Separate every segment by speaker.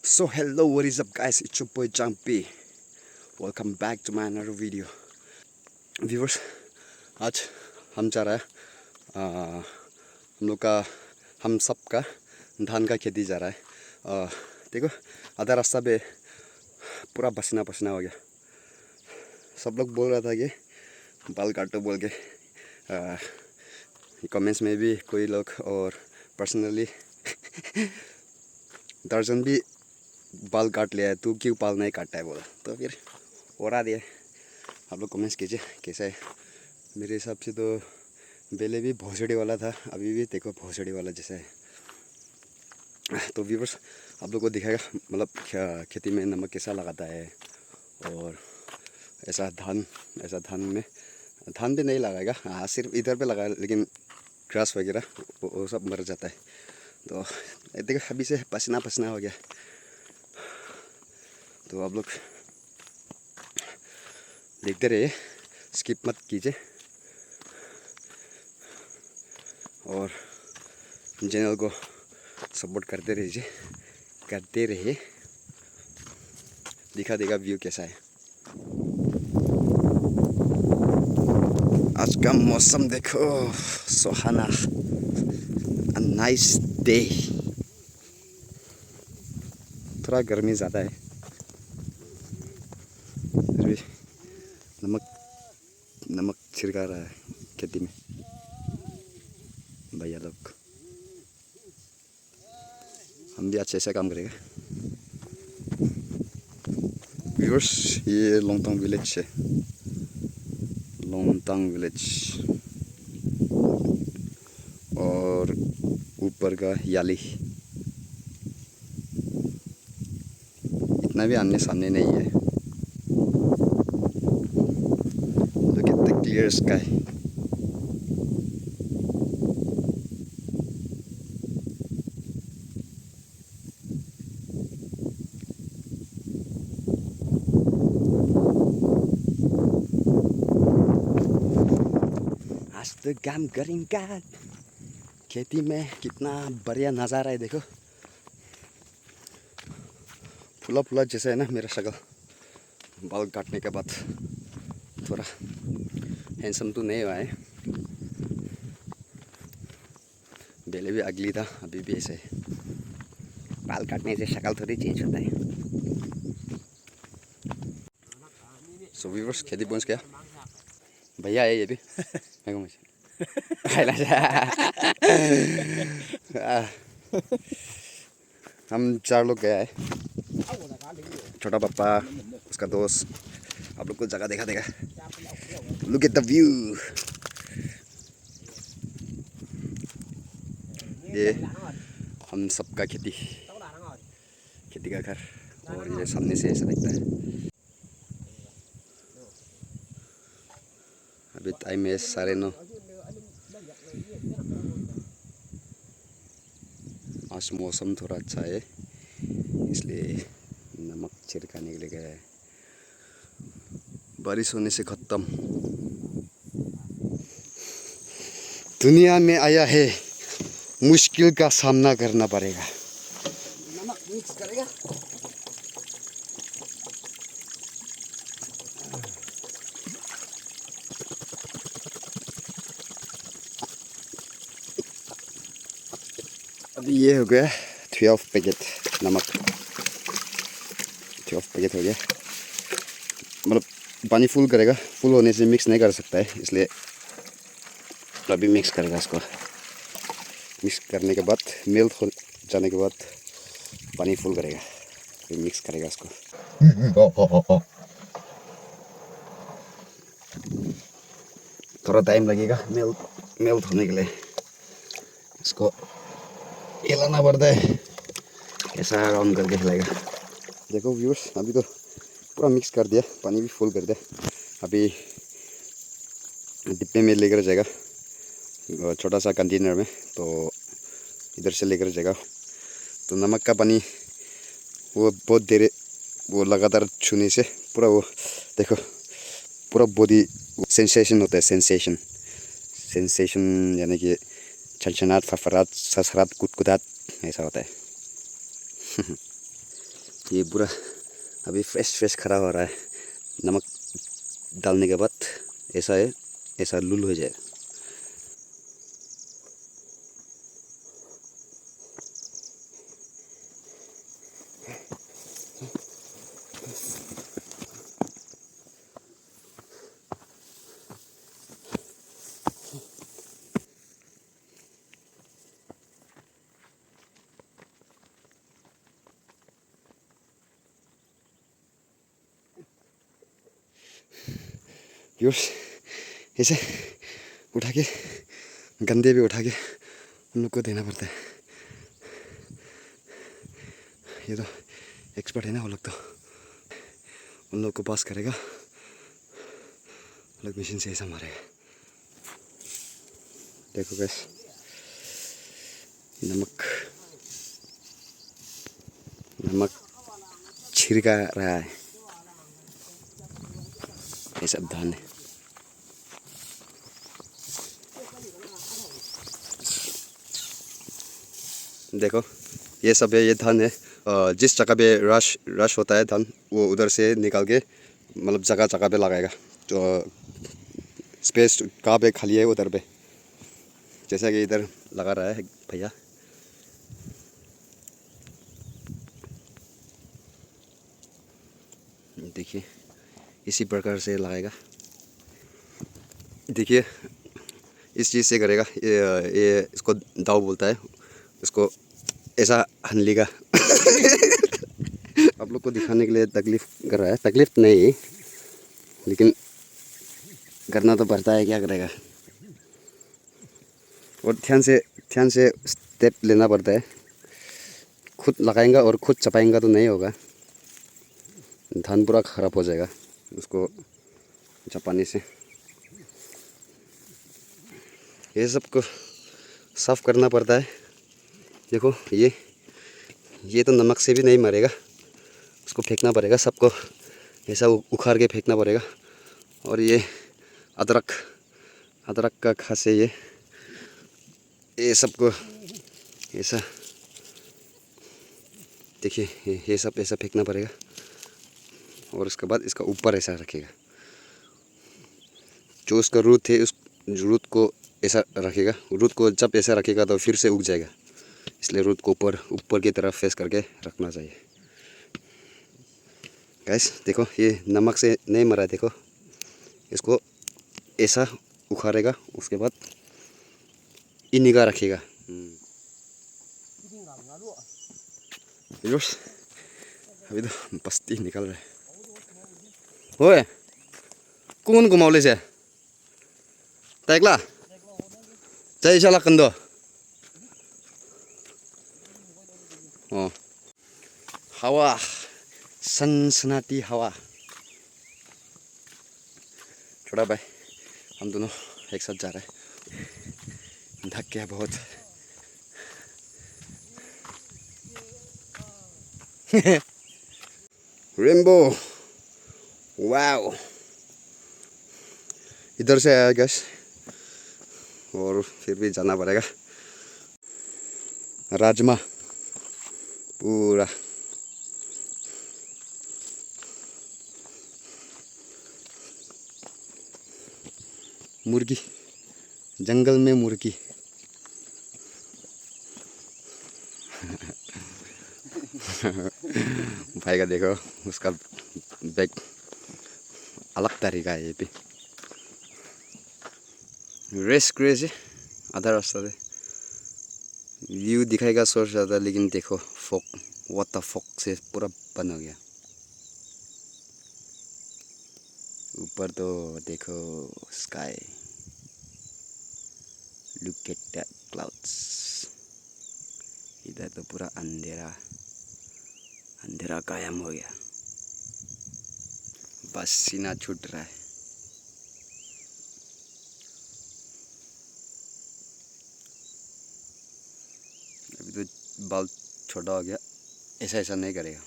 Speaker 1: So hello, what is up guys, it's your boy Jumpy. Welcome back to my another video. Viewers, आज हम जा रहा है हम लोग का हम सब का धान का खेती जा रहा है। देखो आधा रास्ता पे पूरा पसीना पसीना हो गया। सब लोग बोल रहा था कि बाल काटो बोल के, कमेंट्स में भी कोई लोग और पर्सनली दर्जन भी बाल काट लिया है, तू क्यों बाल नहीं काटता है बोला। तो फिर ओरा दिया। आप लोग कमेंट्स कीजिए कैसा है। मेरे हिसाब से तो पहले भी भोसड़ी वाला था, अभी भी देखो भोसड़ी वाला जैसा है। तो व्यूअर्स आप लोग को दिखाएगा मतलब खेती में नमक कैसा लगाता है, और ऐसा धान में धान भी नहीं लगाएगा, हाँ सिर्फ इधर पे लगाए, लेकिन ग्रास वगैरह वो सब मर जाता है। तो देखो अभी से पसीना पसीना हो गया। तो आप लोग देखते रहिए, स्किप मत कीजिए, और चैनल को सपोर्ट करते रहिए। दिखा देगा व्यू कैसा है। आज का मौसम देखो, सुहाना, अ नाइस डे। थोड़ा गर्मी ज़्यादा है, नमक छिड़का रहा है खेती में भैया लोग। हम भी अच्छे से काम करेंगे। व्यूअर्स ये लोंगतांग विलेज है, लोंगतांग विलेज, और ऊपर का याली। इतना भी आमने सामने नहीं है। Look at the clear sky. आज तो काम करेंगे। खेती में कितना बढ़िया नज़ारा है देखो, फुला फुला जैसा है ना मेरा शक्ल। बाल काटने के बाद थोड़ा हैंडसम तो नहीं हुआ है, पहले भी अगली था, अभी भी ऐसे है। बाल काटने से शक्ल थोड़ी चेंज होता है। सो व्यूअर्स खेती पहुंच गया, भैया है ये भी। हम 4 लोग गया है, छोटा पापा, उसका दोस्त। आप लोग को जगह देखा देगा। Look at the view. ये हम सबका खेती का घर, और ये सामने से ऐसा दिखता है। अभी टाइम है 9:30। आज मौसम थोड़ा अच्छा है, इसलिए नमक छिड़काने के लिए गया है। बारिश होने से खत्म। दुनिया में आया है, मुश्किल का सामना करना पड़ेगा। नमक मिक्स करेगा। अभी ये हो गया 12 पैकेट नमक। 12 पैकेट हो गया। मतलब पानी फुल करेगा, फुल होने से मिक्स नहीं कर सकता है, इसलिए अभी मिक्स करेगा इसको। मिक्स करने के बाद मेल्ट हो जाने के बाद पानी फुल करेगा, फिर मिक्स करेगा इसको। थोड़ा टाइम लगेगा मेल्ट होने के लिए। इसको हिलाना पड़ता है, ऐसा राउंड करके हिलाएगा। देखो व्यूअर्स अभी तो पूरा मिक्स कर दिया, पानी भी फुल कर दिया। अभी डिब्बे में लेकर जाएगा, छोटा सा कंटेनर में, तो इधर से लेकर जाएगा। तो नमक का पानी वो बहुत देर, वो लगातार छूने से पूरा वो देखो पूरा बॉडी सेंसेशन होता है। सेंसेशन यानी कि छनछनाहट, फफराहट, ससराहट, कुदकुदाहट ऐसा होता है। ये पूरा अभी फ्रेश खड़ा हो रहा है। नमक डालने के बाद ऐसा है, ऐसा लूल हो जाए। व्यूअर्स, ऐसे उठा के गंदे भी उठा के उन लोग को देना पड़ता है। ये तो एक्सपर्ट है ना वो लोग, तो उन लोग को पास करेगा, वो लोग मशीन से ऐसा मारेगा। देखो गैस, नमक छिड़का रहा है, ये सब धान है। देखो ये सब है, ये धान है। जिस जगह पे रश होता है धान, वो उधर से निकाल के मतलब जगह जगह पे लगाएगा। जो स्पेस कहाँ पे खाली है उधर पे, जैसा कि इधर लगा रहा है भैया। देखिए इसी प्रकार से लगाएगा। देखिए इस चीज़ से करेगा, ये इसको दाव बोलता है, इसको ऐसा हनलेगा। आप लोग को दिखाने के लिए तकलीफ कर रहा है, तकलीफ नहीं लेकिन करना तो पड़ता है, क्या करेगा। और ध्यान से स्टेप लेना पड़ता है। खुद लगाएंगा और खुद चपाएंगा तो नहीं होगा, धान पूरा खराब हो जाएगा उसको चपाने से। ये सब को साफ करना पड़ता है। देखो ये तो नमक से भी नहीं मरेगा, उसको फेंकना पड़ेगा सबको, ऐसा उखाड़ के फेंकना पड़ेगा। और ये अदरक का घास है, ये सबको ऐसा देखिए, ये सब ऐसा फेंकना पड़ेगा। और उसके बाद इसका ऊपर ऐसा रखेगा, जो उसका रूट है उस रूट को ऐसा रखेगा। रूट को जब ऐसा रखेगा तो फिर से उग जाएगा, इसलिए रूट को ऊपर की तरफ फेस करके रखना चाहिए। गाइस देखो, ये नमक से नहीं मरा है। देखो इसको ऐसा उखाड़ेगा, उसके बाद इन्हीं रखेगा। अभी तो बस्ती निकल रहा है। ओए कौन घुमाउले से ताइकला चाहिँ साला कंदो। हवा, सनसनाटी हवा। छोटा भाई, हम दोनों एक साथ जा रहे हैं, थक गया बहुत। रेनबो, वाओ, इधर से आया गैस, और फिर भी जाना पड़ेगा। राजमा पूरा मुर्गी, जंगल में मुर्गी। भाई का देखो, उसका बैग अलग तरीका है। ये भी रेस क्रेज आधा रास्ता से व्यू दिखाएगा सोच रहा था, लेकिन देखो फॉग, व्हाट द फॉग से पूरा बंद हो गया। ऊपर तो देखो sky, look at that clouds. इधर तो पूरा अंधेरा कायम हो गया, बस सीना छूट रहा है। अभी तो बाल छोटा हो गया, ऐसा नहीं करेगा।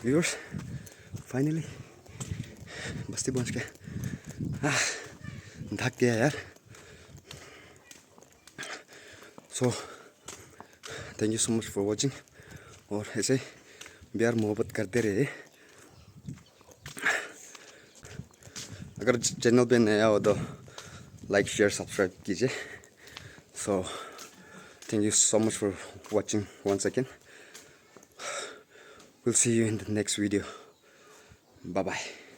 Speaker 1: व्यूअर्स फाइनली बस्ती पहुंच गया। थक गया यार। So thank you so much for watching. और ऐसे प्यार मोहब्बत करते रहे। अगर चैनल पे नया हो तो लाइक शेयर सब्सक्राइब कीजिए। So thank you so much for watching once again. We'll see you in the next video. Bye bye.